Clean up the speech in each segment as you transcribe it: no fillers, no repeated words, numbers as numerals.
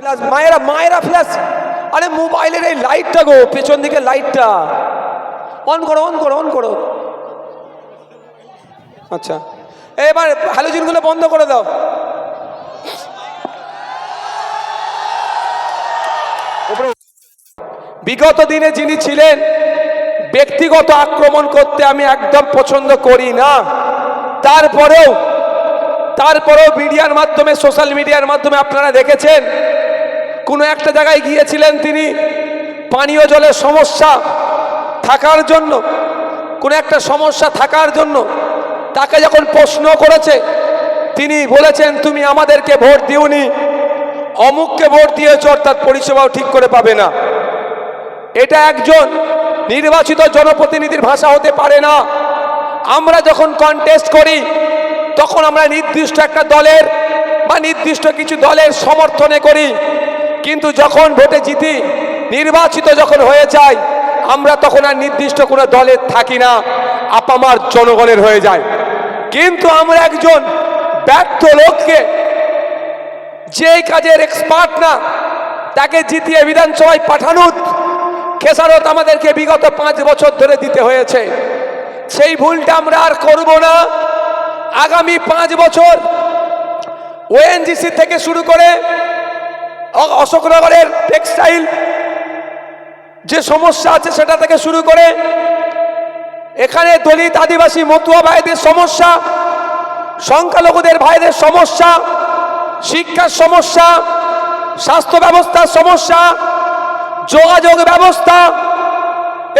Flash, মায়েরা মায়েরা flash. আরে মোবাইলের এই লাইটটা গো, পেছন দিকে লাইটটা অন করো, অন করো, অন করো। আচ্ছা, এবার হ্যালোজিনগুলো বন্ধ করে দাও। বিগত দিনে যিনি ছিলেন, ব্যক্তিগত আক্রমণ করতে আমি একদম পছন্দ করি না। তারপরেও মিডিয়ার মাধ্যমে, সোশ্যাল মিডিয়ার মাধ্যমে আপনারা দেখেছেন, কোনো একটা জায়গায় গিয়েছিলেন তিনি, পানীয় জলের সমস্যা থাকার জন্য, কোনো একটা সমস্যা থাকার জন্য তাকে যখন প্রশ্ন করেছে, তিনি বলেছেন তুমি আমাদেরকে ভোট দিওনি, অমুককে ভোট দিয়েছ, অর্থাৎ পরিষেবাও ঠিক করে পাবে না। এটা একজন নির্বাচিত জনপ্রতিনিধির ভাষা হতে পারে না। আমরা যখন কন্টেস্ট করি তখন আমরা নির্দিষ্ট একটা দলের বা নির্দিষ্ট কিছু দলের সমর্থনে করি, কিন্তু যখন ভোটে জিতি, নির্বাচিত যখন হয়ে যায়, আমরা তখন আর নির্দিষ্ট কোনো দলের থাকি না, আপামার জনগণের হয়ে যায়। কিন্তু আমরা একজন ব্যর্থ লোককে, যে কাজের এক্সপার্ট না, তাকে জিতিয়ে বিধানসভায় পাঠানোর খেসারত আমাদেরকে বিগত 5 বছর ধরে দিতে হয়েছে। সেই ভুলটা আমরা আর করব না। আগামী 5 বছর ওএনজিসি থেকে শুরু করে অশোকনগরের টেক্সটাইল যে সমস্যা আছে সেটা থেকে শুরু করে এখানে দলিত আদিবাসী মতুয়া ভাইদের সমস্যা, সংখ্যালঘুদের ভাইদের সমস্যা, শিক্ষার সমস্যা, স্বাস্থ্য ব্যবস্থার সমস্যা, যোগাযোগ ব্যবস্থা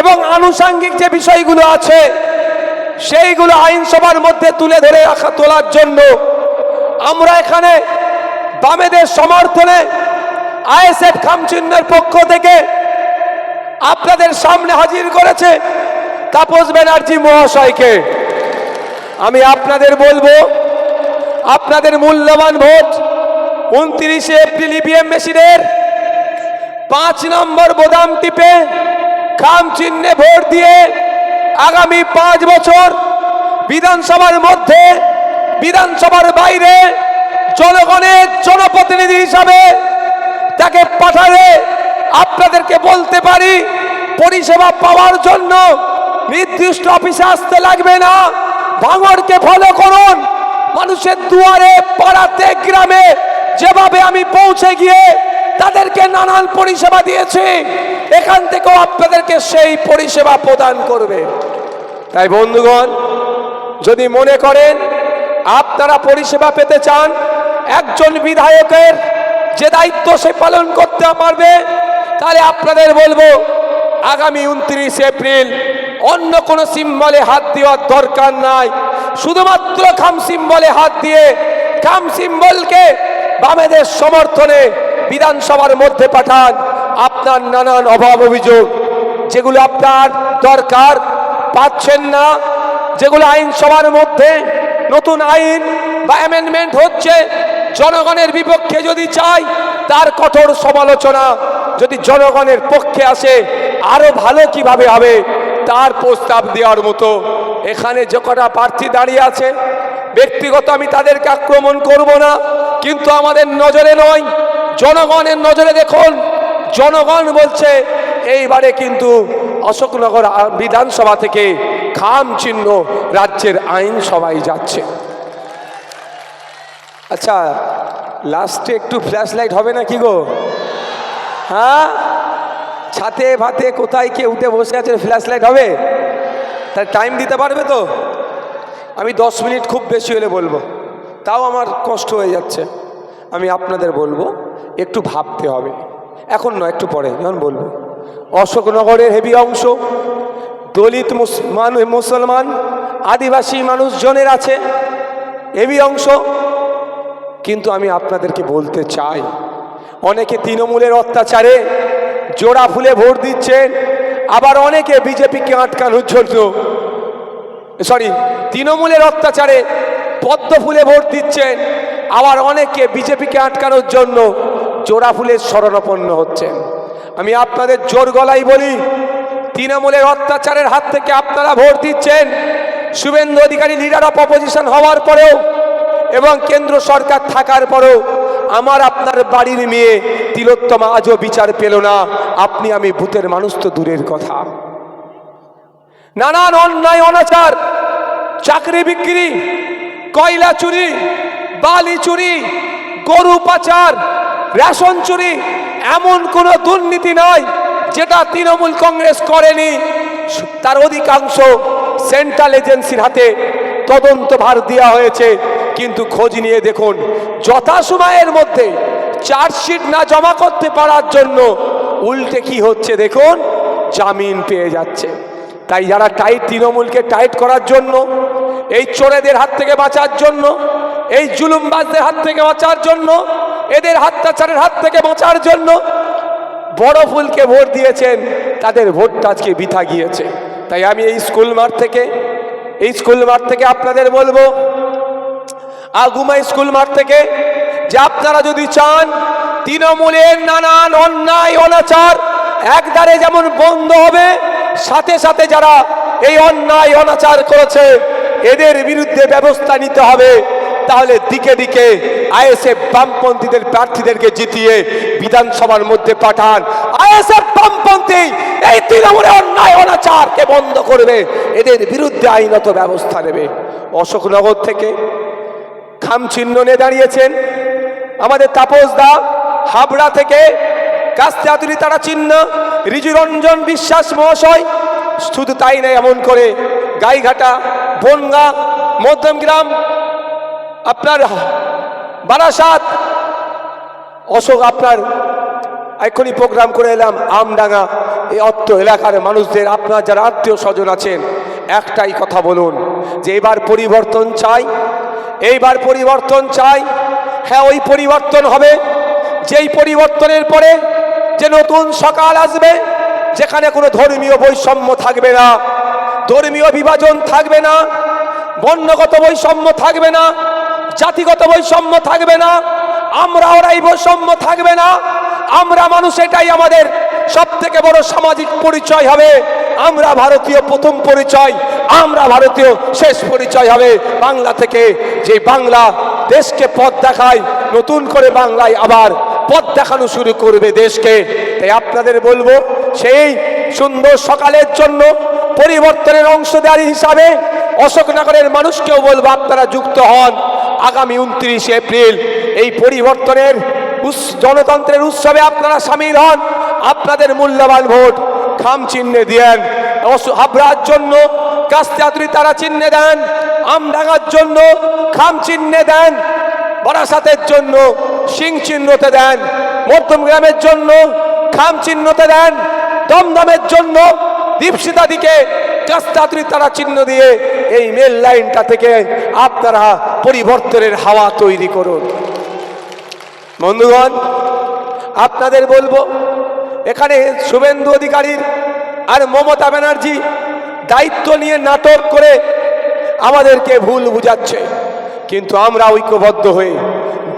এবং আনুষঙ্গিক যে বিষয়গুলো আছে সেইগুলো আইনসভার মধ্যে তুলে ধরে তোলার জন্য আমরা এখানে বামেদের সমর্থনে আইএসএফ খামচিহ্নের পক্ষ থেকে আপনাদের সামনে হাজির করেছে তাপস ব্যানার্জি মহাশয়কে। আমি আপনাদের বলবো, আপনাদের মূল্যবান ভোট 29 এপ্রিল ইভিএম মেশিনের 5 নম্বর বোতাম টিপে খাম চিহ্নে ভোট দিয়ে আগামী 5 বছর বিধানসভার মধ্যে, বিধানসভার বাইরে জনগণের জনপ্রতিনিধি হিসাবে তাকে পাঠালে আপনাদেরকে বলতে পারি, পরিষেবা পাওয়ার জন্য নির্দিষ্ট অফিসে আসতে লাগবে না। ভাঙড়কে ফলো করুন, মানুষের দুয়ারে, পাড়াতে, গ্রামে যেভাবে আমি পৌঁছে গিয়ে তাদেরকে নানান পরিষেবা দিয়েছি, এখান থেকেও আপনাদেরকে সেই পরিষেবা প্রদান করবে। তাই বন্ধুগণ, যদি মনে করেন আপনারা পরিষেবা পেতে চান, একজন বিধায়কের যে দায়িত্ব সে পালন করতে পারবে, তাহলে আপনাদের বলবো আগামী 29 এপ্রিল অন্য কোনো সিম্বলে হাত দেওয়ার দরকার নাই। শুধুমাত্র খাম সিম্বলে হাত দিয়ে খাম সিম্বলকে বামেদের সমর্থনে বিধানসভার মধ্যে পাঠান। আপনার নানান অভাব অভিযোগ যেগুলো আপনার দরকার পাচ্ছেন না, যেগুলো আইনসভার মধ্যে নতুন আইন বা অ্যামেন্ডমেন্ট হচ্ছে, জনগণের বিপক্ষে যদি চাই তার কঠোর সমালোচনা, যদি জনগণের পক্ষে আসে আরো ভালো কিভাবে হবে তার প্রস্তাব দেওয়ার মতো এখানে যে কটা প্রার্থী দাঁড়িয়ে আছে, ব্যক্তিগত আমি তাদেরকে আক্রমণ করব না, কিন্তু আমাদের নজরে নয়, জনগণের নজরে দেখুন। জনগণ বলছে এইবারে কিন্তু অশোকনগর বিধানসভা থেকে খাম চিহ্ন রাজ্যের আইনসভায় যাচ্ছে। আচ্ছা, লাস্টে একটু ফ্ল্যাশ লাইট হবে না কি গো? হ্যাঁ, ছাতে ভাতে কোথায় কে উঠে বসে আছে, ফ্ল্যাশ লাইট হবে? তার টাইম দিতে পারবে তো? আমি 10 মিনিট খুব বেশি হলে বলবো, তাও আমার কষ্ট হয়ে যাচ্ছে। আমি আপনাদের বলবো একটু ভাবতে হবে, এখন নয়, একটু পরে যখন বলবো। অশোকনগরের হেভি অংশ দলিত মুসলমান আদিবাসী মানুষজনের আছে, হেভি অংশ। কিন্তু আমি আপনাদেরকে বলতে চাই, অনেকে তৃণমূলের অত্যাচারে জোড়া ফুলে ভোট দিচ্ছেন, আবার অনেকে বিজেপিকে আটকানোর জন্য, তৃণমূলের অত্যাচারে পদ্ম ফুলে ভোট দিচ্ছেন, আবার অনেকে বিজেপিকে আটকানোর জন্য জোড়া ফুলের শরণাপন্ন হচ্ছেন। আমি আপনাদের জোর গলায় বলি, তৃণমূলের অত্যাচারের হাত থেকে আপনারা ভোট দিচ্ছেন, Suvendu Adhikari leader of opposition হওয়ার পরেও এবং কেন্দ্র সরকার থাকার পরেও আমার আপনার বাড়ির মেয়ে তিলোত্তমা আজও বিচার পেল না। আপনি আমি ভূতের মানুষ তো দূরের কথা। নানান অন্যায় অনাচার, চাকরি বিক্রি, কয়লা চুরি, বালি চুরি, গরু পাচার, রেশন চুরি, এমন কোনো দুর্নীতি নয় যেটা তৃণমূল কংগ্রেস করেনি। তার অধিকাংশ সেন্ট্রাল এজেন্সির হাতে তদন্ত ভার দেওয়া হয়েছে। কিন্তু খোঁজ নিয়ে দেখুন, যথাসময়ের মধ্যে চার্জশিট না জমা করতে পারার জন্য উল্টে কি হচ্ছে দেখুন, জামিন পেয়ে যাচ্ছে। তাই যারা টাইট, তৃণমূলকে টাইট করার জন্য, এই চোরেদের হাত থেকে বাঁচার জন্য, এই জুলুমবাজদের হাত থেকে বাঁচার জন্য, এদের অত্যাচারের হাত থেকে বাঁচার জন্য বড় ফুলকে ভোট দিয়েছেন, তাদের ভোটটা আজকে বৃথা গিয়েছে। তাই আমি এই স্কুল মাঠ থেকে আপনাদের বলবো, আগুমা স্কুল মাঠ থেকে, যে আপনারা যদি চান তৃণমূলের নানান অন্যায় অনাচার একদারে যেমন বন্ধ হবে, সাথে সাথে যারা এই অন্যায় অনাচার করেছে এদের বিরুদ্ধে ব্যবস্থা নিতে হবে। তাহলে দিকে দিকে আইএসএফ বামপন্থীদের প্রার্থীদেরকে জিতিয়ে বিধানসভার মধ্যে পাঠান। আইএসএফ বামপন্থী এই তৃণমূলের অন্যায় অনাচারকে বন্ধ করবে, এদের বিরুদ্ধে আইনত ব্যবস্থা নেবে। অশোকনগর থেকে খামচিহ্ন নিয়ে দাঁড়িয়েছেন আমাদের তাপস দা, হাবড়া থেকে কাস্তে তারা চিহ্ন ঋজুরঞ্জন বিশ্বাস মহাশয়। শুধু তাই নয়, এমন করে গাইঘাটা, বনগা, মধ্যমগ্রাম, আপনার বারাসাত, অশোক, আপনার এখনই প্রোগ্রাম করে এলাম আমডাঙ্গা, এই অত্র এলাকার মানুষদের, আপনার যারা আত্মীয় স্বজন আছেন, একটাই কথা বলুন যে এবার পরিবর্তন চাই, এইবার পরিবর্তন চাই। হ্যাঁ, ওই পরিবর্তন হবে যেই পরিবর্তনের পরে যে নতুন সকাল আসবে, যেখানে কোনো ধর্মীয় বৈষম্য থাকবে না, ধর্মীয় বিভাজন থাকবে না, বর্ণগত বৈষম্য থাকবে না, জাতিগত বৈষম্য থাকবে না, আমরা ওরাই বৈষম্য থাকবে না। আমরা মানুষ, এটাই আমাদের সব থেকে বড় সামাজিক পরিচয় হবে। আমরা ভারতীয় প্রথম পরিচয়, আমরা ভারতীয় শেষ পরিচয় হবে বাংলা থেকে। যে বাংলা দেশকে পথ দেখায়, নতুন করে বাংলায় আবার পথ দেখানো শুরু করবে দেশকে। তাই আপনাদের বলবো, সেই সুন্দর সকালের জন্য পরিবর্তনের অংশীদারি হিসাবে অশোকনগরের মানুষকেও বলবো, আপনারা যুক্ত হন। আগামী 29 এপ্রিল এই পরিবর্তনের গণতন্ত্রের উৎসবে আপনারা সামিল হন। আপনাদের মূল্যবান ভোট খাম চিহ্নে দেন। হাবড়ার জন্য কাস্তে তারা চিহ্নে দেন, আমডাঙ্গার জন্য খাম চিহ্নে দেন, বারাসাতের জন্য সিং চিহ্নতে দেন, মধ্যমগ্রামের জন্য খাম চিহ্নতে দেন, দমদমের জন্য দীপশিতা দিকে কাস্তে তারা চিহ্ন দিয়ে এই মেল লাইনটা থেকে আপনারা পরিবর্তনের হাওয়া তৈরি করুন। বন্ধুগণ, আপনাদের বলবো, এখানে শুভেন্দু অধিকারীর আর মমতা ব্যানার্জি দায়িত্ব নিয়ে নাটক করে আমাদেরকে ভুল বুঝাচ্ছে, কিন্তু আমরা ঐক্যবদ্ধ হয়ে,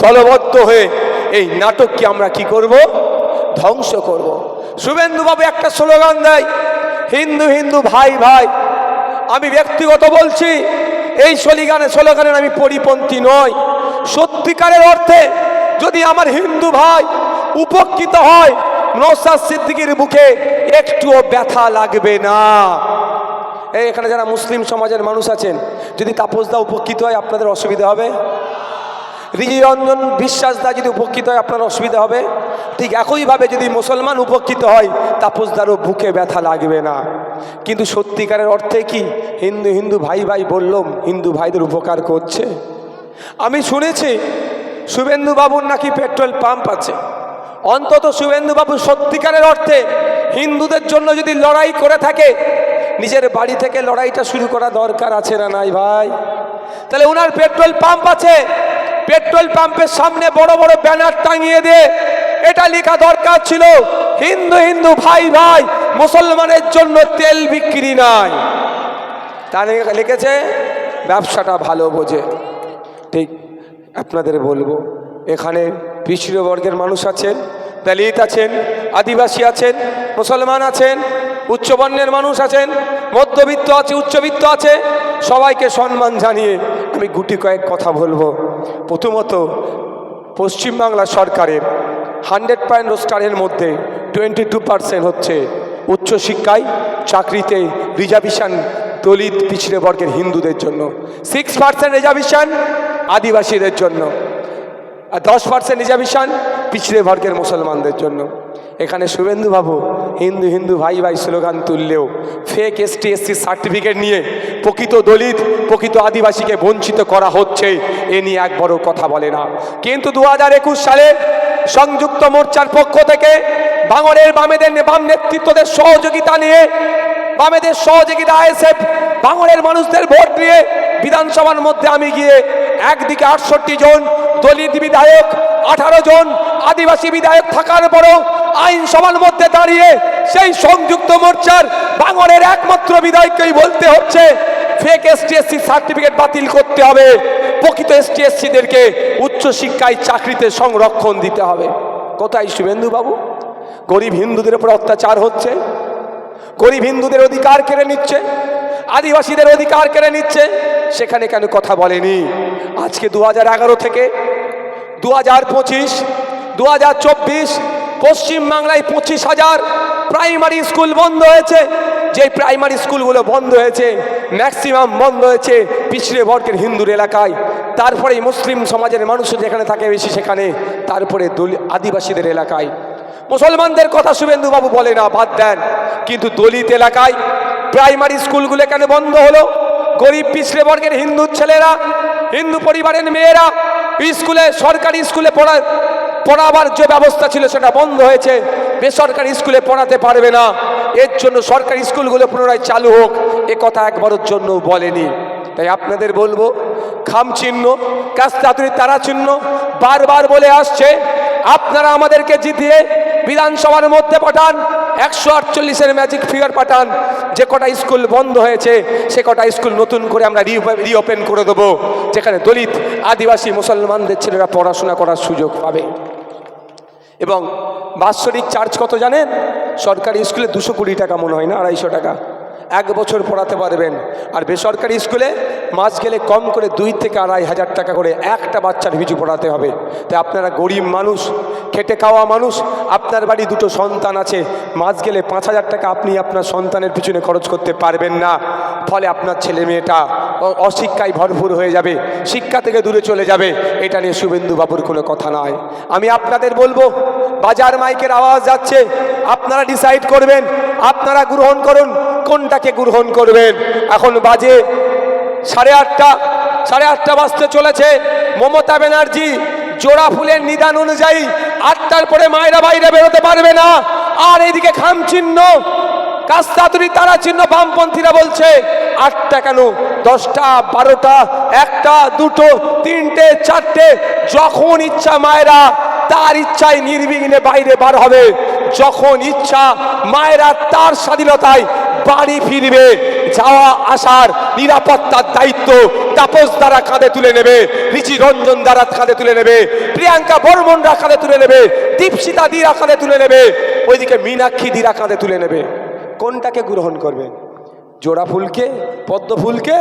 দলবদ্ধ হয়ে এই নাটককে আমরা কি করব? ধ্বংস করব। শুভেন্দু বাবু একটা স্লোগান দেয়, হিন্দু হিন্দু ভাই ভাই। আমি ব্যক্তিগত বলছি, এই স্লোগানের আমি পরিপন্থী নই। সত্যিকারের অর্থে যদি আমার হিন্দু ভাই উপকৃত হয়, নওশাদ সিদ্দিকীর বুকে একটুও ব্যথা লাগবে না। এখানে যারা মুসলিম সমাজের মানুষ আছেন, যদি তাপসদা উপকৃত হয় আপনাদের অসুবিধা হবে? ঋজুরঞ্জন বিশ্বাস দা যদি উপকৃত হয় আপনার অসুবিধা হবে? ঠিক একইভাবে যদি মুসলমান উপকৃত হয়, তাপসদারও বুকে ব্যথা লাগবে না। কিন্তু সত্যিকারের অর্থে কি হিন্দু হিন্দু ভাই ভাই বললাম, হিন্দু ভাইদের উপকার করছে? আমি শুনেছি শুভেন্দু বাবুর নাকি পেট্রোল পাম্প আছে। অন্তত শুভেন্দু বাবু সত্যিকারের অর্থে হিন্দুদের জন্য যদি লড়াই করে থাকে, নিজের বাড়ি থেকে লড়াইটা শুরু করা দরকার আছে না নাই ভাই? তাহলে ওনার পেট্রোল পাম্প আছে, পেট্রোল পাম্পের সামনে বড় বড় ব্যানার টাঙিয়ে দিয়ে এটা লেখা দরকার ছিল, হিন্দু হিন্দু ভাই ভাই, মুসলমানের জন্য তেল বিক্রি নাই। তা লিখেছে ব্যবসাটা ভালো বোঝে। ঠিক আপনাদের বলবো, এখানে পিছিয়ে বর্গের মানুষ আছেন, দলিত আছেন, আদিবাসী আছেন, মুসলমান আছেন, উচ্চবর্ণের মানুষ আছেন, মধ্যবিত্ত আছে, উচ্চবিত্ত আছে। সবাইকে সম্মান জানিয়ে আমি গুটি কয়েক কথা বলবো। প্রথমত পশ্চিমবাংলা সরকারের 100% রোস্টারের মধ্যে 22% হচ্ছে উচ্চশিক্ষায় চাকরিতে রিজার্ভেশন দলিত পিছড়ে বর্গের হিন্দুদের জন্য, 6% রিজার্ভেশন আদিবাসীদের জন্য, আর 10% রিজার্ভেশন পিছড়ে বর্গের মুসলমানদের জন্য। এখানে শুভেন্দুবাবু হিন্দু হিন্দু ভাই ভাই স্লোগান তুললেও ফেক এসটি এসসি সার্টিফিকেট নিয়ে প্রকৃত দলিত প্রকৃত আদিবাসীকে বঞ্চিত করা হচ্ছে, এ নিয়ে এক বড় কথা বলে না। কিন্তু 2021 সালে সংযুক্ত মোর্চার পক্ষ থেকে ভাঙড়ের বাম নেতৃত্বদের সহযোগিতা নিয়ে, বামেদের সহযোগিতা আইএসএফ ভাঙড়ের মানুষদের ভোট নিয়ে বিধানসভার মধ্যে আমি গিয়ে একদিকে 68 জন দলিত বিধায়ক, 18 জন আদিবাসী বিধায়ক থাকার পরও আইনসভার মধ্যে দাঁড়িয়ে সেই সংযুক্ত মোর্চার ভাঙড়ের একমাত্র বিধায়ককেই বলতে হচ্ছে ফেক এসটি এসসি সার্টিফিকেট বাতিল করতে হবে, প্রকৃত এসটি এসসিদেরকে উচ্চশিক্ষায় চাকরিতে সংরক্ষণ দিতে হবে। কোথায় শুভেন্দু বাবু? গরিব হিন্দুদের উপর অত্যাচার হচ্ছে, গরিব হিন্দুদের অধিকার কেড়ে নিচ্ছে, আদিবাসীদের অধিকার কেড়ে নিচ্ছে, সেখানে কেন কথা বলেনি? আজকে 2011 থেকে 2025, 2024 পশ্চিমবাংলায় 25,000 প্রাইমারি স্কুল বন্ধ হয়েছে। যে প্রাইমারি স্কুলগুলো বন্ধ হয়েছে ম্যাক্সিমাম বন্ধ হয়েছে পিছড়ে বর্গের হিন্দুর এলাকায়, তারপরে মুসলিম সমাজের মানুষ যেখানে থাকে বেশি সেখানে, তারপরে আদিবাসীদের এলাকায়। মুসলমানদের কথা শুভেন্দুবাবু বলে না, বাদ দেন, কিন্তু দলিত এলাকায় প্রাইমারি স্কুলগুলো কেন বন্ধ হলো? গরিব পিছড়ে বর্গের হিন্দু ছেলেরা, হিন্দু পরিবারের মেয়েরা স্কুলে, সরকারি স্কুলে পড়াবার যে ব্যবস্থা ছিল সেটা বন্ধ হয়েছে, বেসরকারি স্কুলে পড়াতে পারবে না, এর জন্য সরকারি স্কুলগুলো পুনরায় চালু হোক, এ কথা একবারের জন্য বলেনি। তাই আপনাদের বলবো, খামচিহ্ন কাস্তাতুরি তারা চিহ্ন বারবার বলে আসছে, আপনারা আমাদেরকে জিতিয়ে বিধানসভার মধ্যে পাঠান, 148-এর ম্যাজিক ফিগার পাঠান, যে কটা স্কুল বন্ধ হয়েছে সে কটা স্কুল নতুন করে আমরা রিওপেন করে দেবো, যেখানে দলিত আদিবাসী মুসলমানদের ছেলেরা পড়াশোনা করার সুযোগ পাবে। এবং বাৎসরিক চার্জ কত জানেন? সরকারি স্কুলে 220 টাকা মনে হয় না, 250 টাকা, 1 বছর পড়াতে পারবেন। আর বেসরকারি স্কুলে মাস গেলে কম করে 2 থেকে 2,500 টাকা করে একটা বাচ্চার পিছু পড়াতে হবে। তাই আপনারা গরিব মানুষ, খেটে খাওয়া মানুষ, আপনার বাড়ি 2টো সন্তান আছে, মাস গেলে 5,000 টাকা আপনি আপনার সন্তানের পিছনে খরচ করতে পারবেন না। ফলে আপনার ছেলে মেয়েটা অশিক্ষায় ভরপুর হয়ে যাবে, শিক্ষা থেকে দূরে চলে যাবে। এটা নিয়ে শুভেন্দু বাবুর কোনো কথা নয়। আমি আপনাদের বলবো, বাজার মাইকের আওয়াজ যাচ্ছে, আপনারা ডিসাইড করবেন, আপনারা গ্রহণ করুন কোনটাকে গ্রহণ করবেন। এখন বাজে 8:30 বাজতে চলেছে। মমতা ব্যানার্জি জোড়া ফুলের নিদান অনুযায়ী 8টার পরে মায়েরা বাইরে বেরোতে পারবে না। আর এইদিকে খাম চিহ্ন কাস্তাতুরি তারা চিহ্ন বামপন্থীরা বলছে 8টা কেন, 10টা, 12টা, 1টা, 2টো, 3টে, 4টে, যখন ইচ্ছা মায়েরা তার ইচ্ছায় নির্বিঘ্নে বাইরে বার হবে, যখন ইচ্ছা মায়েরা তার স্বাধীনতায় বাড়ি ফিরবে। যাওয়া আসার নিরাপত্তার দায়িত্ব তাপস দ্বারা কাঁধে তুলে নেবে, ঋচি রঞ্জন দ্বারা কাঁধে তুলে নেবে, প্রিয়াঙ্কা বর্মনরা কাঁধে তুলে নেবে, দীপশিতা দিরা কাঁধে তুলে নেবে, ওইদিকে মীনাক্ষী দিরা কাঁধে তুলে নেবে। কোনটাকে গ্রহণ করবেন? জোড়া ফুলকে, পদ্ম ফুলকে,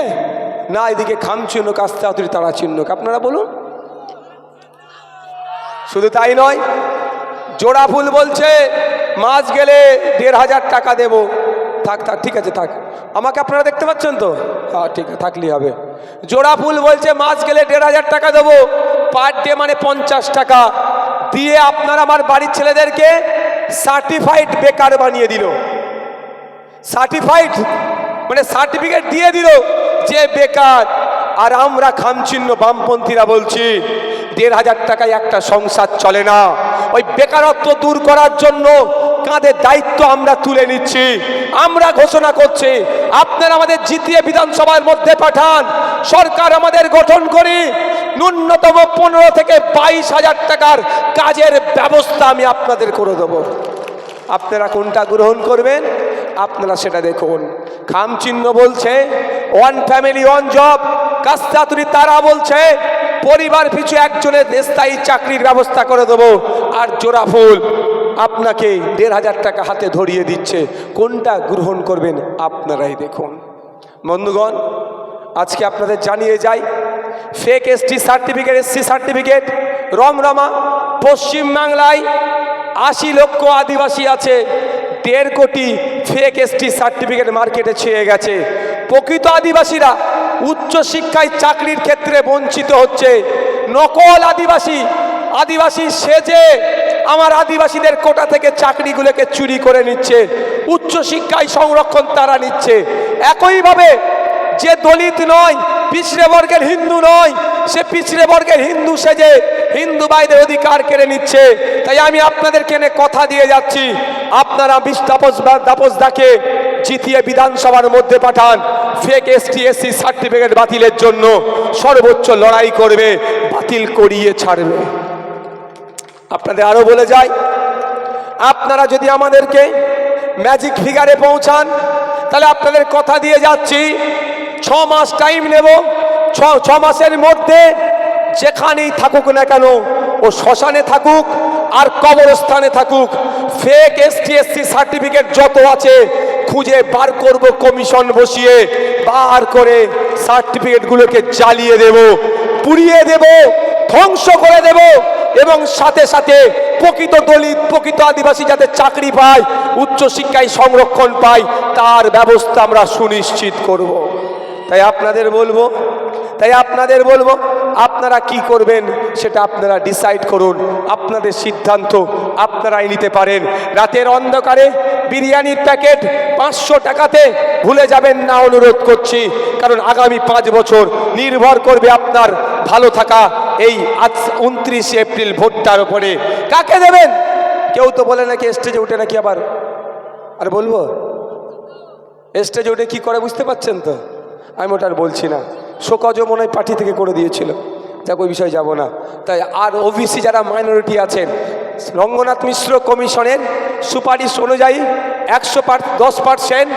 না এদিকে খাম চিহ্ন কাস্তাতুরি তারা চিহ্নকে? আপনারা বলুন। শুধু তাই নয়, জোড়া ফুল বলছে মাস গেলে 1,500 টাকা দেব। থাক, ঠিক আছে, থাক, আমাকে আপনারা দেখতে পাচ্ছেন তো? হ্যাঁ, ঠিক আছে, থাকলেই হবে। জোড়া ফুল বলছে মাস গেলে 1,500 টাকা দেবো, পার ডে মানে 50 টাকা দিয়ে আপনারা আমার বাড়ির ছেলেদেরকে সার্টিফাইড বেকার বানিয়ে দিল। সার্টিফাইড মানে সার্টিফিকেট দিয়ে দিল যে বেকার। আর আমরা খামচিহ্ন বামপন্থীরা বলছি 1,500 টাকায় একটা সংসার চলে না। ওই বেকারত্ব দূর করার জন্য কাঁধে দায়িত্ব আমরা তুলে নিচ্ছি। আমরা ঘোষণা করছি, আপনারা আমাদের জিতিয়ে বিধানসভার মধ্যে পাঠান, সরকার আমাদের গঠন করি, ন্যূনতম 15 থেকে 22,000 টাকার কাজের ব্যবস্থা আমি আপনাদের করে দেব। আপনারা কোনটা গ্রহণ করবেন আপনারা সেটা দেখুন। খামচিহ্ন বলছে 1 ফ্যামিলি 1 জব, কাস্তাতুরি তারা বলছে পরিবার পিছু একজনের স্থায়ী চাকরির ব্যবস্থা করে দেবো। আর জোড়া ফুল আপনাকে 1,500 টাকা হাতে ধরিয়ে দিচ্ছে। কোনটা গ্রহণ করবেন আপনারাই দেখুন। বন্ধুগণ, আজকে আপনাদের জানিয়ে যাই, fake ST certificate, SC certificate রমরমা। পশ্চিমবাংলায় 80 লক্ষ আদিবাসী আছে, 1.5 কোটি ফেক এসটি সার্টিফিকেট মার্কেটে ছেয়ে গেছে। প্রকৃত আদিবাসীরা উচ্চ শিক্ষায় চাকরির ক্ষেত্রে বঞ্চিত হচ্ছে। নকল আদিবাসী সেজে আমার আদিবাসীদের কোটা থেকে চাকরিগুলোকে চুরি করে নিচ্ছে, উচ্চ শিক্ষায় সংরক্ষণ তারা নিচ্ছে। একইভাবে যে দলিত নয়, পিছড়ে বর্গের হিন্দু নয়, সে পিছড়ে বর্গের হিন্দু সেজে হিন্দু ভাইদের অধিকার কেড়ে নিচ্ছে। তাই আমি আপনাদেরকে কথা দিয়ে যাচ্ছি, আপনারা তাপসদাকে জিতিয়ে বিধানসভার মধ্যে পাঠান। ফেক এসটি এসসি সার্টিফিকেট বাতিলের জন্য সর্বোচ্চ লড়াই করবে, বাতিল করিয়ে ছাড়বে। আপনাদের আরো বলে যাই, আপনারা যদি আমাদেরকে ম্যাজিক ফিগারে পৌঁছান, তাহলে আপনাদের কথা দিয়ে যাচ্ছি 6 মাস টাইম নেব। 6 মাসের মধ্যে যেখানেই থাকুক না কেন, ও শ্মশানে থাকুক আর কবরস্থানে থাকুক, ফেক এসটি এসসি সার্টিফিকেট যত আছে খুঁজে বার করব, কমিশন বসিয়ে বার করে সার্টিফিকেটগুলোকে জ্বালিয়ে দেব, পুড়িয়ে দেব, ধ্বংস করে দেব। এবং সাথে সাথে প্রকৃত দলিত, প্রকৃত আদিবাসী যাতে চাকরি পায়, উচ্চ শিক্ষায় সংরক্ষণ পায়, তার ব্যবস্থা আমরা সুনিশ্চিত করব। তাই আপনাদের বলবো আপনারা কি করবেন সেটা আপনারা ডিসাইড করুন, আপনাদের সিদ্ধান্ত আপনারাই নিতে পারেন। রাতের অন্ধকারে বিরিয়ানির প্যাকেট 500 টাকাতে ভুলে যাবেন না, অনুরোধ করছি। কারণ আগামী 5 বছর নির্ভর করবে আপনার ভালো থাকা এই 29 এপ্রিল ভোটটার উপরে। কাকে দেবেন? কেউ তো বলে নাকি স্টেজে উঠে নাকি আবার, আর বলবো স্টেজে উঠে কি করে বুঝতে পারছেন তো, আমি ওটা আর বলছি না। শোকজও মনে হয় পার্টি থেকে করে দিয়েছিল, যাক ওই বিষয়ে যাব না। তাই আর ওবিসি যারা মাইনরিটি আছেন, রঙ্গনাথ মিশ্র কমিশনের সুপারিশ অনুযায়ী 110%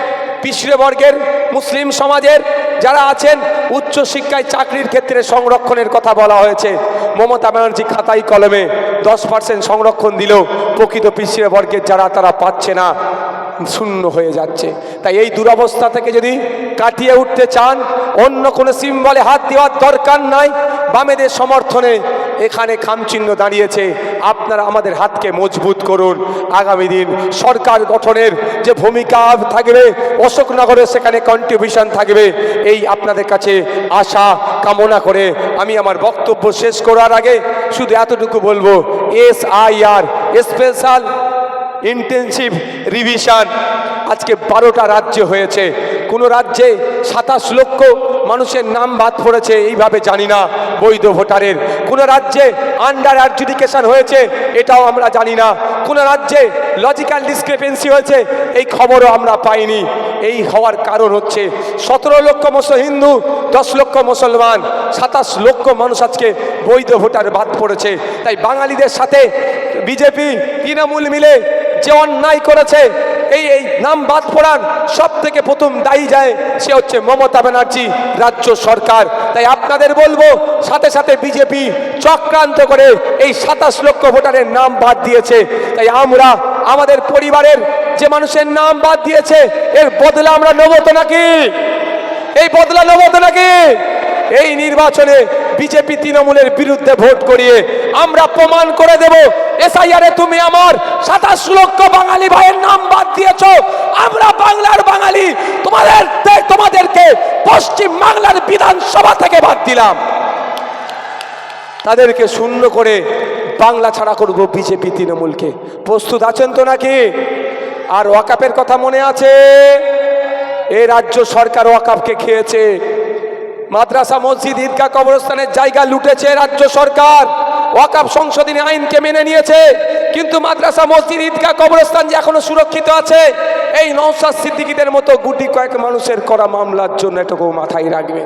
পিছড়ে বর্গের মুসলিম সমাজের যারা আছেন উচ্চ শিক্ষায় চাকরির ক্ষেত্রে সংরক্ষণের কথা বলা হয়েছে। মমতা ব্যানার্জি খাতায় কলমে 10% সংরক্ষণ দিলেও প্রকৃত পিছড়ে বর্গের যারা তারা পাচ্ছে না, শূন্য হয়ে যাচ্ছে। তাই এই দুরবস্থা থেকে যদি কাটিয়ে উঠতে চান, অন্য কোনো সিম্বলে হাত দেওয়ার দরকার নাই। বামেদের সমর্থনে এখানে খামচিহ্ন দাঁড়িয়েছে, আপনারা আমাদের হাতকে মজবুত করুন। আগামী দিন সরকার গঠনের যে ভূমিকা থাকবে, অশোকনগরে সেখানে কন্ট্রিবিউশন থাকবে, এই আপনাদের কাছে আশা কামনা করে আমি আমার বক্তব্য শেষ করার আগে শুধু এতটুকু বলবো, SIR স্পেশাল ইন্টেনসিভ রিভিশন আজকে 12টা রাজ্যে হয়েছে। কোনো রাজ্যে 27 লক্ষ মানুষের নাম বাদ পড়েছে এইভাবে জানি না বৈধ ভোটারের। কোনো রাজ্যে আন্ডার অ্যাডজুডিকেশন হয়েছে এটাও আমরা জানি না। কোনো রাজ্যে লজিক্যাল ডিসক্রিপেন্সি হয়েছে এই খবরও আমরা পাইনি। এই হওয়ার কারণ হচ্ছে 17 লক্ষ হিন্দু, 10 লক্ষ মুসলমান, 27 লক্ষ মানুষ আজকে বৈধ ভোটার বাদ পড়েছে। তাই বাঙালিদের সাথে বিজেপি তৃণমূল মিলে যে অন্যায় করেছে, এই নাম বাদ পড়ার সব থেকে প্রথম দায়ী যায় সে হচ্ছে মমতা ব্যানার্জি, রাজ্য সরকার। তাই আপনাদের বলবো, সাথে সাথে বিজেপি চক্রান্ত করে এই 27 লক্ষ ভোটারের নাম বাদ দিয়েছে। তাই আমরা আমাদের পরিবারের যে মানুষের নাম বাদ দিয়েছে এর বদলা আমরা নেব তো নাকি? এই বদলা নেব তো নাকি? এই নির্বাচনে বিজেপি তৃণমূলের বিরুদ্ধে ভোট করিয়ে আমরা প্রমাণ করে দেব, এসআইআরে তুমি আমার 27 লক্ষ বাঙালি ভাইয়ের নাম বাদ দিয়েছো, আমরা বাংলার বাঙালি তোমাদেরকে পশ্চিম বাংলার বিধানসভা থেকে বাদ দিলাম। তাদেরকে শূন্য করে বাংলা ছাড়া করব বিজেপি তৃণমূলকে। প্রস্তুত আছেন তো নাকি? আর ওয়াকাফের কথা মনে আছে? এই রাজ্য সরকার ওয়াকাফকে খেয়েছে। মাদ্রাসা, মসজিদ, ঈদগাহ, কবরস্থানের জায়গা লুটেছে রাজ্য সরকার। ওয়াকাফ সংশোধনী আইনকে মেনে নিয়েছে, কিন্তু মাদ্রাসা, মসজিদ, ঈদগাহ, কবরস্থান যে এখনো সুরক্ষিত আছে, এই নওশাদ সিদ্দিকীদের মতো গুটি কয়েক মানুষের করা মামলার জন্য এটুকু মাথায় রাখবে।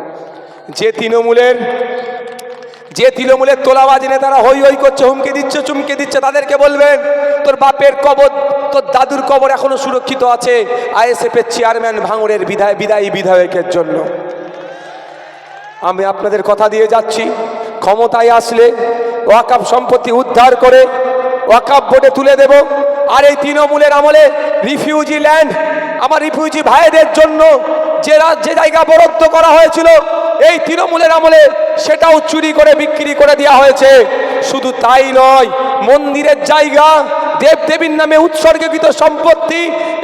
যে তৃণমূলের তোলাবাজি নেতারা হই হই করছে, হুমকি দিচ্ছে, চুমকি দিচ্ছে, তাদেরকে বলবেন তোর বাপের কবর, তোর দাদুর কবর এখনো সুরক্ষিত আছে ISF এর চেয়ারম্যান ভাঙড়ের বিদায়ী বিধায়কের জন্য। আমি আপনাদের কথা দিয়ে যাচ্ছি, ক্ষমতায় আসলে ওয়াকাফ সম্পত্তি উদ্ধার করে ওয়াকাফ বোর্ডে তুলে দেব। আর এই তৃণমূলের আমলে রিফিউজি ল্যান্ড, আমার রিফিউজি ভাইদের জন্য যে জায়গা বরাদ্দ করা হয়েছিল, এই তৃণমূলের আমলে সেটাও চুরি করে বিক্রি করে দেওয়া হয়েছে। শুধু তাই নয়, মন্দিরের জায়গা, দেবদেবীর নামে উৎসর্গীকৃত সম্পত্তি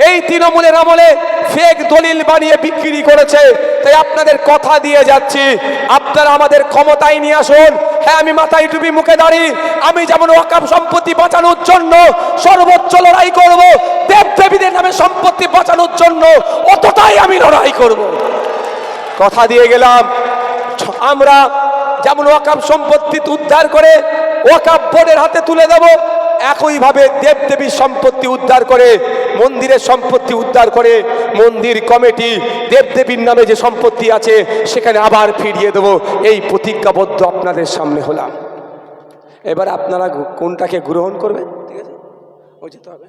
এই তৃণমূলের আমলে ফেক দলিল বানিয়ে বিক্রি করেছে। তাই আপনাদের কথা দিয়ে যাচ্ছি, আপনারা আমাদের ক্ষমতায় নিয়ে আসুন। হ্যাঁ, আমি মাথায় টুপি মুখে দাঁড়ি, আমি যেমন ওয়াকফ সম্পত্তি বাঁচানোর জন্য সর্বোচ্চ লড়াই করব, দেবদেবীদের নামে সম্পত্তি বাঁচানোর জন্য অতটাই আমি লড়াই করব। কথা দিয়ে গেলাম, আমরা যেমন ওয়াকফ সম্পত্তি উদ্ধার করে ওয়াকফ বোর্ডের হাতে তুলে দেব, একইভাবে দেবদেবীর সম্পত্তি উদ্ধার করে, মন্দিরের সম্পত্তি উদ্ধার করে মন্দির কমিটি দেবদেবীর নামে যে সম্পত্তি আছে সেখানে আবার ফিরিয়ে দেব। এই প্রতিজ্ঞাবদ্ধ আপনাদের সামনে হলাম। এবার আপনারা কোনটাকে গ্রহণ করবেন? ঠিক আছে, ওই যেতে হবে।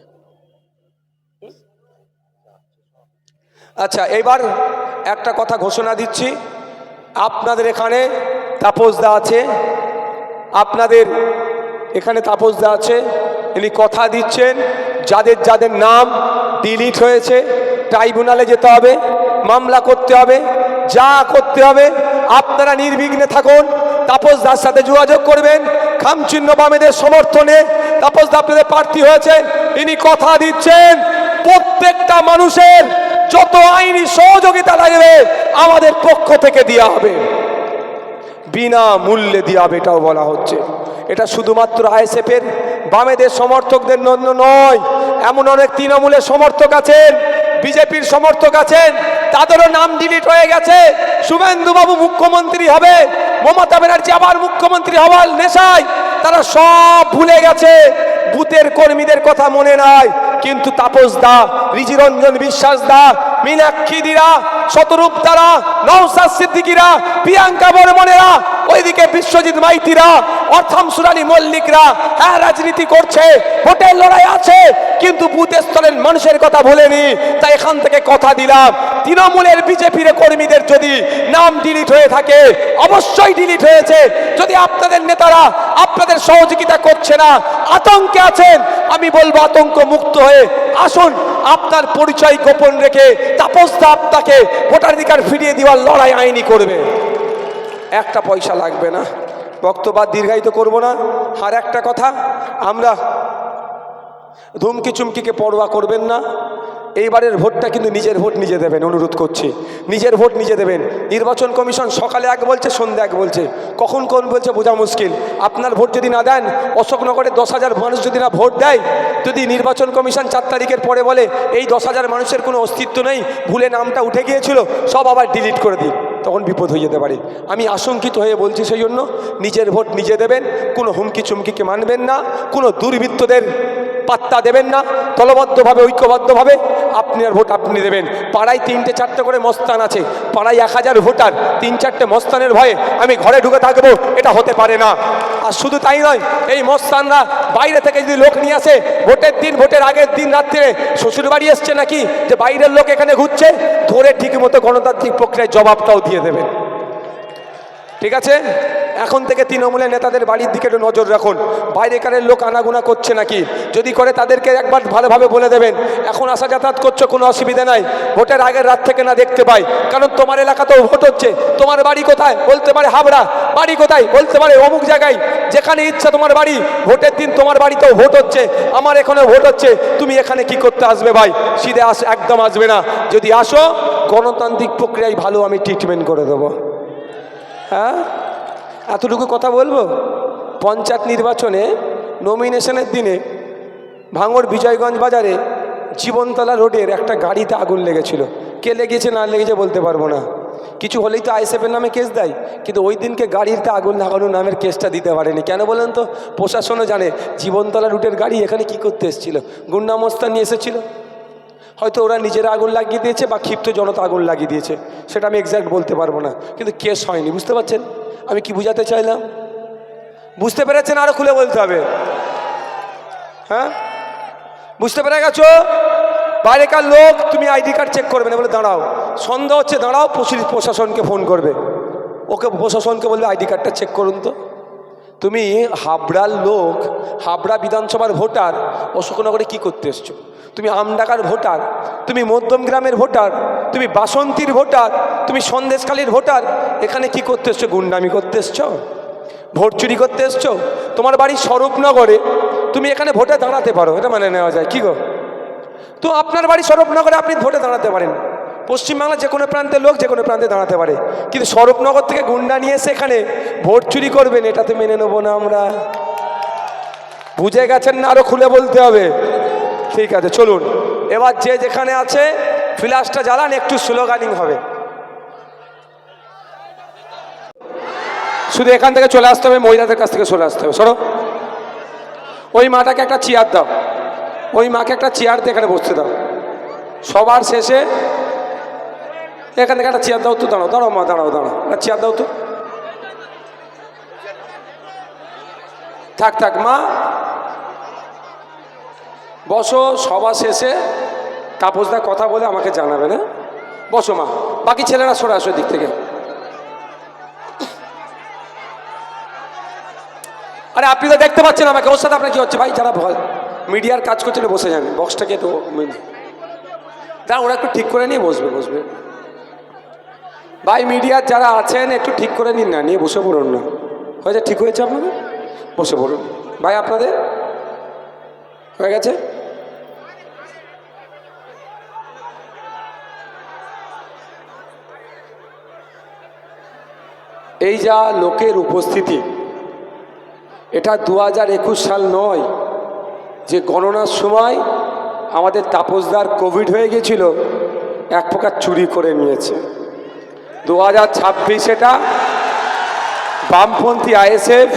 আচ্ছা, এবার একটা কথা ঘোষণা দিচ্ছি, আপনাদের এখানে তাপসদা আছে, আপনাদের এখানে তাপসদা আছে, ইনি কথা দিচ্ছেন যাদের যাদের নাম ডিলিট হয়েছে ট্রাইব্যুনালে যেতে হবে, মামলা করতে হবে, যা করতে হবে আপনারা নির্বিঘ্নে থাকুন। তাপসদার সাথে যোগাযোগ করবেন, খামচিহ্ন বামেদের সমর্থনে তাপসদা আপনাদের প্রার্থী হয়েছে। ইনি কথা দিচ্ছেন প্রত্যেকটা মানুষের যত আইনি সহযোগিতা লাগবে আমাদের পক্ষ থেকে দেওয়া হবে, বিনা মূল্যে দেওয়া হবে, এটাও বলা হচ্ছে। এটা শুধুমাত্র আইএসএফের বামেদের সমর্থকদের জন্য নয়, এমন অনেক তৃণমূলের সমর্থক আছেন, বিজেপির সমর্থক আছেন, তাদেরও নাম ডিলিট হয়ে গেছে। শুভেন্দুবাবু মুখ্যমন্ত্রী হবে, মমতা ব্যানার্জি আবার মুখ্যমন্ত্রী হওয়ার নেশায় তারা সব ভুলে গেছে, বুথের কর্মীদের কথা মনে নাই। কিন্তু তাপস দা, রিজিরঞ্জন বিশ্বাস দা, মীনাক্ষী দিরা, শতরূপ দ্বারা, নওশাদ সিদ্দিকীরা, প্রিয়াঙ্কা বর্মনেরা, ওইদিকে বিশ্বজিৎ মাইতিরা, অর্থাম সুরানি মল্লিকরা, হ্যাঁ রাজনীতি করছে, ভোটের লড়াই আছে, কিন্তু বুথ স্তরের মানুষের কথা ভুলেনি। তাই এখান থেকে কথা দিলাম, তৃণমূলের বিজেপির কর্মীদের যদি নাম ডিলিট হয়ে থাকে, অবশ্যই ডিলিট হয়েছে। যদি আপনাদের নেতারা আপনাদের সহযোগিতা করছে না, আতঙ্কে আছেন, আমি বলবো আতঙ্ক মুক্ত হয়ে আসুন, আপনার পরিচয় গোপন রেখে তাপসদা আপনাকে ভোটাধিকার ফিরিয়ে দেওয়ার লড়াই আইনি করবে। একটা পয়সা লাগবে না, বক্তব্য দীর্ঘায়িত করব না। আর একটা কথা, আমরা ধুমকি চুমকিকে পরোয়া করবেন না। এইবারের ভোটটা কিন্তু নিজের ভোট নিজে দেবেন, অনুরোধ করছি, নিজের ভোট নিজে দেবেন। নির্বাচন কমিশন সকালে এক বলছে, সন্ধ্যা এক বলছে, কখন কোন বলছে বোঝা মুশকিল। আপনার ভোট যদি না দেন, অশোকনগরে 10,000 মানুষ যদি না ভোট দেয়, যদি নির্বাচন কমিশন 4 তারিখের পরে বলে এই 10,000 মানুষের কোনো অস্তিত্ব নেই, ভুলে নামটা উঠে গিয়েছিল, সব আবার ডিলিট করে দিন, তখন বিপদ হয়ে যেতে পারে। আমি আশঙ্কিত হয়ে বলছি, সেই জন্য নিজের ভোট নিজে দেবেন, কোনো হুমকি চুমকিকে মানবেন না, কোনো দুর্বৃত্তদের পাত্তা দেবেন না, দলবদ্ধভাবে ঐক্যবদ্ধভাবে আপনার ভোট আপনি দেবেন। পাড়ায় 3টে 4টে করে মস্তান আছে, পাড়ায় 1000 ভোটার, 3-4টে মস্তানের ভয়ে আমি ঘরে ঢুকে থাকবো, এটা হতে পারে না। আর শুধু তাই নয়, এই মস্তানরা বাইরে থেকে যদি লোক নিয়ে আসে, ভোটের দিন, ভোটের আগের দিন রাত্রে শ্বশুর বাড়ি এসছে নাকি, যে বাইরের লোক এখানে ঘুরছে, ধরে ঠিক মতো গণতান্ত্রিক প্রক্রিয়ায় জবাবটাও দিয়ে দেবেন। ঠিক আছে, এখন থেকে তৃণমূলের নেতাদের বাড়ির দিকে একটু নজর রাখুন, বাইরেকারের লোক আনাগোনা করছে নাকি, যদি করে তাদেরকে একবার ভালোভাবে বলে দেবেন, এখন আসা যাতায়াত করছো কোনো অসুবিধা নাই, ভোটের আগের রাত থেকে না দেখতে পাই, কারণ তোমার এলাকাতেও ভোট হচ্ছে। তোমার বাড়ি কোথায় বলতে পারে হাবড়া, বাড়ি কোথায় বলতে পারে অমুক জায়গায়, যেখানে ইচ্ছা তোমার বাড়ি, ভোটের দিন তোমার বাড়িতেও ভোট হচ্ছে, আমার এখানে ভোট হচ্ছে, তুমি এখানে কি করতে আসবে ভাই? সিধে একদম আসবে না। যদি আসো, গণতান্ত্রিক প্রক্রিয়ায় ভালো আমি ট্রিটমেন্ট করে দেবো। হ্যাঁ, এতটুকু কথা বলবো। পঞ্চায়েত নির্বাচনে নমিনেশনের দিনে ভাঙড় বিজয়গঞ্জ বাজারে জীবনতলা রোডের একটা গাড়িতে আগুন লেগেছিল। কে লেগেছে না লেগেছে বলতে পারবো না, কিছু হলেই তো আইএসএফের নামে কেস দেয়, কিন্তু ওই দিনকে গাড়িতে আগুন লাগানোর নামের কেসটা দিতে পারেনি। কেন বলেন তো? প্রশাসনও জানে জীবনতলা রুটের গাড়ি এখানে কি করতে এসেছিল, গুন্ডা মস্তান নিয়ে এসেছিল, হয়তো ওরা নিজেরা আগুন লাগিয়ে দিয়েছে বা ক্ষিপ্ত জনতা আগুন লাগিয়ে দিয়েছে, সেটা আমি এক্স্যাক্ট বলতে পারবো না, কিন্তু কেস হয়নি। বুঝতে পারছেন আমি কি বুঝাতে চাইলাম? বুঝতে পেরেছেন? আরো খুলে বলতে হবে। হ্যাঁ, বুঝতে পেরে গেছো? বাইরেকার লোক, তুমি আইডি কার্ড চেক করবে না, বলে দাঁড়াও, সন্দেহ হচ্ছে দাঁড়াও, প্রশাসনকে ফোন করবে, ওকে প্রশাসনকে বলবে আইডি কার্ডটা চেক করুন তো। তুমি হাবড়ার লোক, হাবড়া বিধানসভার ভোটার, অশোকনগরে কি করতে এসছো? তুমি আমডাকার ভোটার, তুমি মধ্যম গ্রামের ভোটার, তুমি বাসন্তীর ভোটার, তুমি সন্দেশখালীর ভোটার, এখানে কি করতে এসছো? গুন্ডামি করতে এসছো? ভোট চুরি করতে এসছো? তোমার বাড়ি স্বরূপনগরে, তুমি এখানে ভোটে দাঁড়াতে পারো, এটা মানে নেওয়া যায় কি গো? তো আপনার বাড়ি স্বরূপনগরে, আপনি ভোটে দাঁড়াতে পারেন। পশ্চিমবাংলার যে কোনো প্রান্তের লোক যে কোনো প্রান্তে দাঁড়াতে পারে, কিন্তু স্বরূপনগর থেকে গুন্ডা নিয়ে এসে এখানে ভোট চুরি করবেন, এটা তো মেনে নেবো না আমরা। বুঝে গেছেন না? আরো খুলে বলতে হবে। ঠিক আছে, চলুন এবার যে যেখানে আছে ফ্ল্যাশটা জ্বালান, একটু স্লোগানিং হবে। শুধু এখান থেকে চলে আসতে হবে, মহিলাদের কাছ থেকে চলে আসতে হবে। সরো, ওই মাটাকে একটা চেয়ার দাও, ওই মাকে একটা চেয়ার দিয়ে এখানে বসতে দাও। সবার শেষে এখান থেকে একটা চেয়ার দাও তো। দাঁড়াও দাঁড়াও মা, দাঁড়াও দাঁড়াও, একটা চেয়ার দাও তো। থাক থাক মা, বসো। সবার শেষে তাপসদা কথা বলে আমাকে জানাবে না? বসো মা। বাকি ছেলেরা সরে আসো দিক থেকে। আরে আপনি তো দেখতে পাচ্ছেন আমাকে, ওর সাথে আপনার কি হচ্ছে? ভাই যারা মিডিয়ার কাজ করছেন বসে যান, বক্সটাকে তো দাঁড়া, ওরা একটু ঠিক করে নিয়ে বসবে। বসবে ভাই, মিডিয়ার যারা আছেন একটু ঠিক করে নিন না, নিয়ে বসে পড়ুন না। হয়েছে? ঠিক হয়েছে আপনাদের? বসে পড়ুন ভাই। আপনাদের হয়ে গেছে? এই যা লোকের উপস্থিতি, এটা 2021 সাল নয় যে গণনার সময় আমাদের তাপসদার কোভিড হয়ে গেছিল, এক প্রকার চুরি করে নিয়েছে। 2026 এটা বামপন্থী আইএসএফ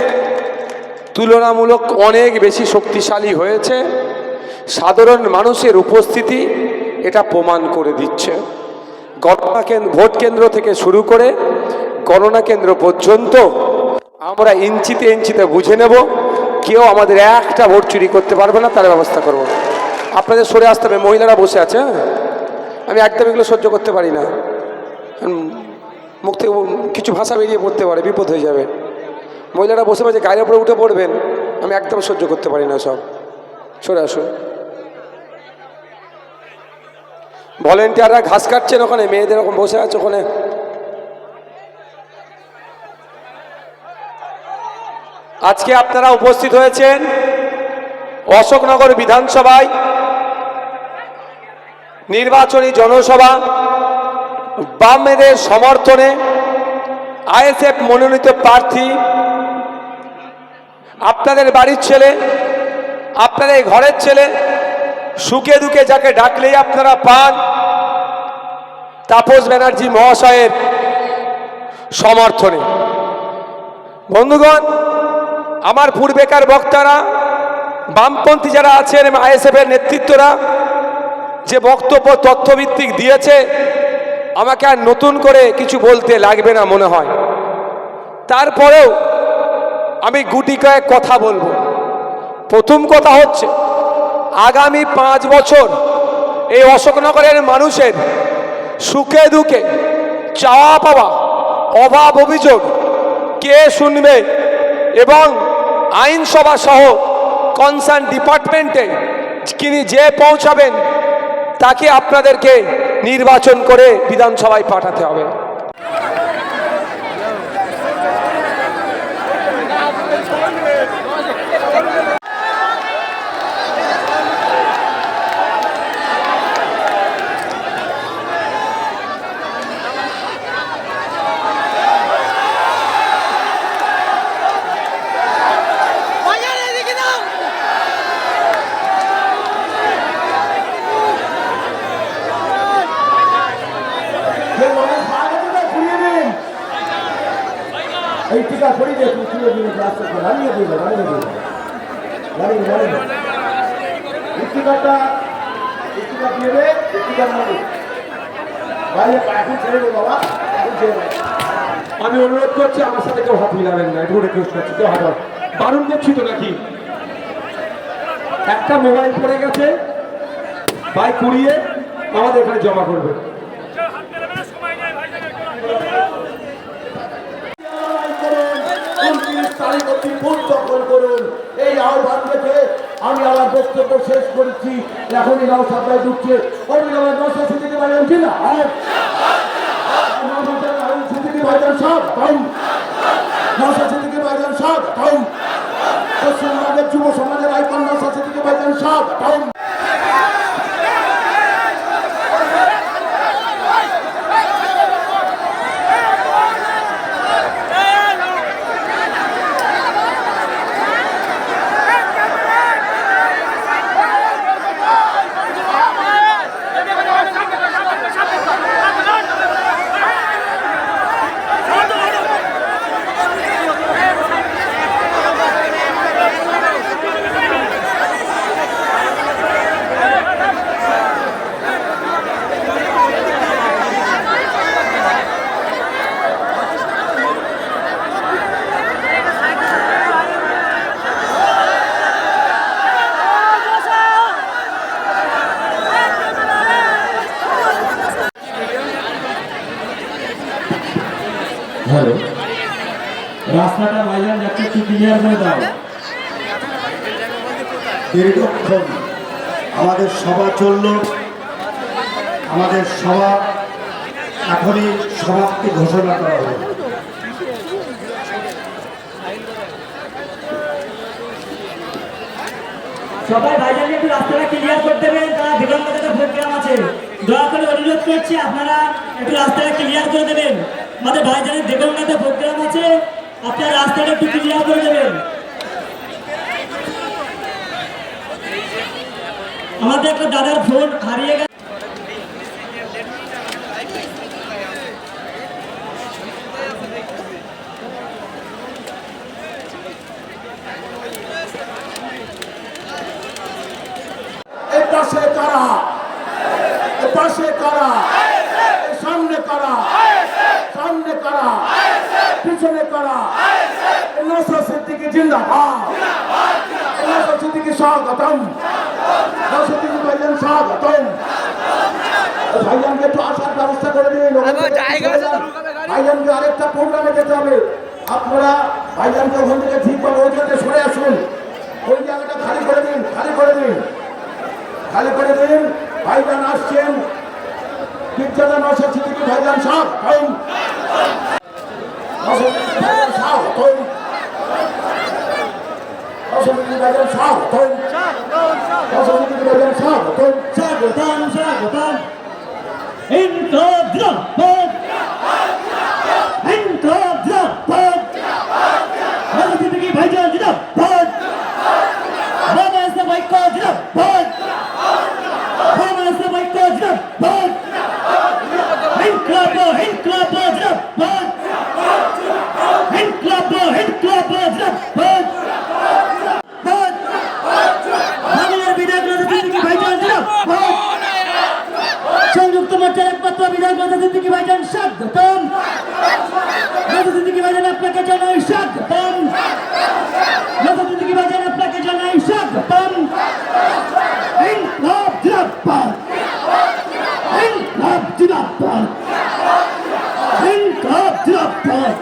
তুলনামূলক অনেক বেশি শক্তিশালী হয়েছে। সাধারণ মানুষের উপস্থিতি এটা প্রমাণ করে দিচ্ছে। ভোট কেন্দ্র থেকে শুরু করে গণনা কেন্দ্র পর্যন্ত আমরা ইঞ্চিতে ইঞ্চিতে বুঝে নেব, কেউ আমাদের একটা ভোট চুরি করতে পারবে না, তার ব্যবস্থা করব। আপনাদের সরে আসতে হবে, মহিলারা বসে আছে। আমি একদম এগুলো সহ্য করতে পারি না, মুখ থেকে কিছু ভাষা বেরিয়ে পড়তে পারে, বিপদ হয়ে যাবে। মহিলারা বসে বসে গায়ের উপরে উঠে পড়বেন, আমি একদম সহ্য করতে পারি না। সব সরে আসুন। ভলেন্টিয়াররা ঘাস কাটছেন ওখানে, মেয়েদের ওরকম বসে আছে ওখানে। আজকে আপনারা উপস্থিত হয়েছেন অশোকনগর বিধানসভায় নির্বাচনী জনসভা, বামেদের সমর্থনে আইএসএফ মনোনীত প্রার্থী, আপনাদের বাড়ির ছেলে, আপনাদের ঘরের ছেলে, সুখে দুঃখে যাকে ডাকলেই আপনারা পান, তাপস ব্যানার্জি মহাশয়ের সমর্থনে। বন্ধুগণ, আমার পূর্বেকার বক্তারা, বামপন্থী যারা আছেন, আইএসএফের নেতৃত্বরা যে বক্তব্য তথ্যভিত্তিক দিয়েছে, আমাকে আর নতুন করে কিছু বলতে লাগবে না মনে হয়। তারপরেও আমি গুটি কয়েক কথা বলবো। প্রথম কথা হচ্ছে, আগামী 5 বছর এই অশোকনগরের মানুষের সুখে দুঃখে, চাওয়া পাওয়া, অভাব অভিযোগ কে শুনবে, এবং আইনসভা সহ কনসার্ন ডিপার্টমেন্টে যে পৌঁছাবেন তাকে আপনাদেরকে নির্বাচন করে বিধানসভায় পাঠাতে হবে। এই টিকা পড়ি দিয়ে তুমি তুলে দিলে রাস্তা করে রানিয়ে দিলে টিকাটা দিয়ে দে, টিকার মানে বাইরে এখন ছেড়ে দেবো বাবা, এখন ছেড়ে দেবো। আমি অনুরোধ করছি, আমার সাথে কেউ হাত মিলাবেন না, একটু রিকোয়েস্ট করছি, কেউ হাত বারণ করছি তো নাকি। একটা মোবাইল পড়ে গেছে, বাইক কুড়িয়ে আমাদের এখানে জমা করবে। এই আহ্বান দেখে আমি আমার বক্তব্য শেষ করেছি। এখনই নাও সাপ্লাই ঢুকছে, অন্য আমার 900 দিতে পারেন কিনা? ভাইজান স্বাগতম, নওশাদ সিদ্দিকী ভাইজান স্বাগতম, পশ্চিমবঙ্গের যুব সমাজের আইকন নওশাদ সিদ্দিকী ভাইজান স্বাগতম। হ্যালো, রাস্তাটা ভাইজান যাচ্ছে, একটু ক্লিয়ার করে দাও। দীর্ঘক্ষণ আমাদের সভা চলল, আমাদের সভা এখনই সমাপ্তি ঘোষণা করা হলো। সবাই ভাইজানকে একটু রাস্তাটা ক্লিয়ার করে দেবেন, তারা বিলম্বিত প্রোগ্রাম আছে। দয়া করে অনুরোধ করছি আপনারা একটু রাস্তাটা ক্লিয়ার করে দেবেন। আমাদের ভাইজানের দেবঙ্গাতে প্রোগ্রাম আছে, আপনারা রাস্তাটা একটু ক্লিয়ার করে দেবেন। আমাদের একটা দাদার ফোন হারিয়ে গেছে। পাশে কারা, পাশে কারা, সামনে কারা, সামনে কারা, পিছনে কারা, নওশাদ সিদ্দিকী জিন্দাবাদ, নওশাদ সিদ্দিকী স্বাগতম, নওশাদ সিদ্দিকী ভাইজান স্বাগতম। ভাইজানকে একটু আসার ব্যবস্থা করে দিন, ভাইজানকে আরেকটা প্রোগ্রামে যেতে হবে। আপনারা ভাইজানকে ওখান থেকে ঠিকভাবে ওই জায়গায় সরে আসুন, ওই জায়গাটা খালি করে দিন, খালি করে দিন, খালি করে দিন। ভাইজান আসছেন, পীরজাদা নওশাদ সিদ্দিকী ভাইজান স্বাগতম, নওশাদ সিদ্দিকী ভাইজান স্বাগতম, নওশাদ সিদ্দিকী ভাইজান স্বাগতম, নওশাদ সিদ্দিকী ভাইজান স্বাগতম। স্বাগতম, স্বাগতম। ইনকলাব জিন্দাবাদ, ইনকলাব জিন্দাবাদ, নওশাদ সিদ্দিকী ভাইজান জিন্দাবাদ, বাংলাদেশ ঐক্য জিন্দাবাদ, বাংলাদেশ ঐক্য জিন্দাবাদ, ইনকলাব, ইনকলাব জিন্দাবাদ, ইনকলাব, ইনকলাব জিন্দাবাদ, বাংলার বিধায়ক নওশাদ সিদ্দিকী ভাইজান জিন্দাবাদ, সংযুক্ত মোর্চার একমাত্র বিধায়ক নওশাদ সিদ্দিকী ভাইজান স্বাগতম, নওশাদ সিদ্দিকী ভাইজান আপনাকে জানাই স্বাগতম, নওশাদ সিদ্দিকী ভাইজান আপনাকে জানাই স্বাগতম। ইনকলাব জিন্দাবাদ, ইনকলাব জিন্দাবাদ, ইনকলাব জিন্দাবাদ,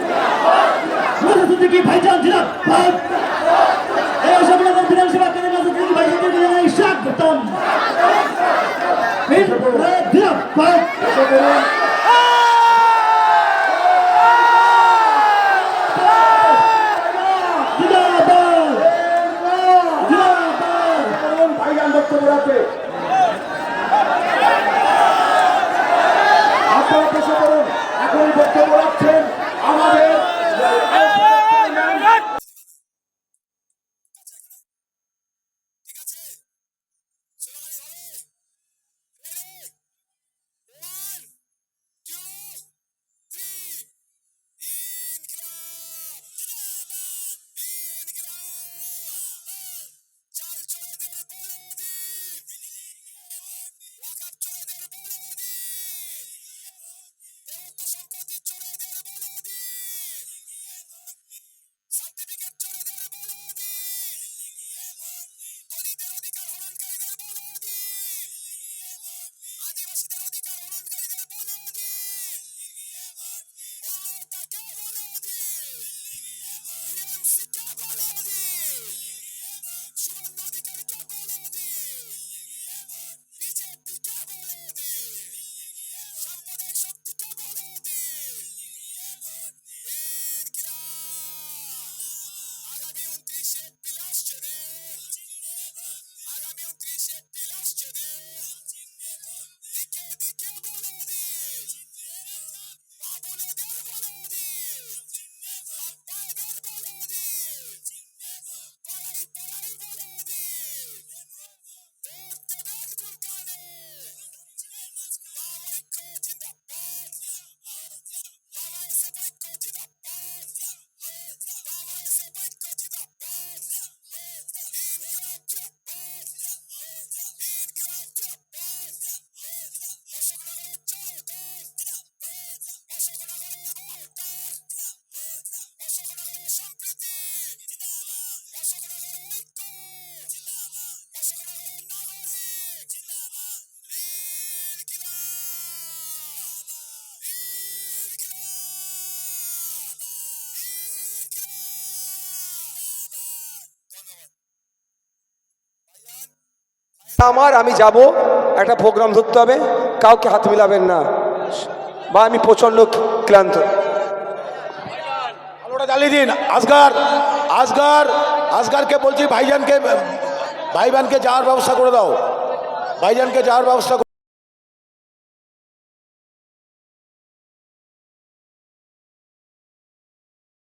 নওশাদ সিদ্দিকী ভাইজান জিন্দাবাদ। এই অসংখ্য বিধানসভা কেন্দ্রে নওশাদ সিদ্দিকী ভাইজানকে জানাই স্বাগতম। ইনকলাব জিন্দাবাদ। ভাইজান বক্তব্য রাখবে, আপনারা বসে পড়ুন, এখন বক্তব্য রাখছেন আমাদের আমার আমি যাব, একটা প্রোগ্রাম ধরতে হবে, কাউকে হাত মিলাবেন না, বা আমি প্রচণ্ড ক্লান্ত। আলোটা জ্বালিয়ে দিন। আসগারকে বলছি ভাইজানকে যাওয়ার ব্যবস্থা করে দাও, ভাইজানকে যাওয়ার ব্যবস্থা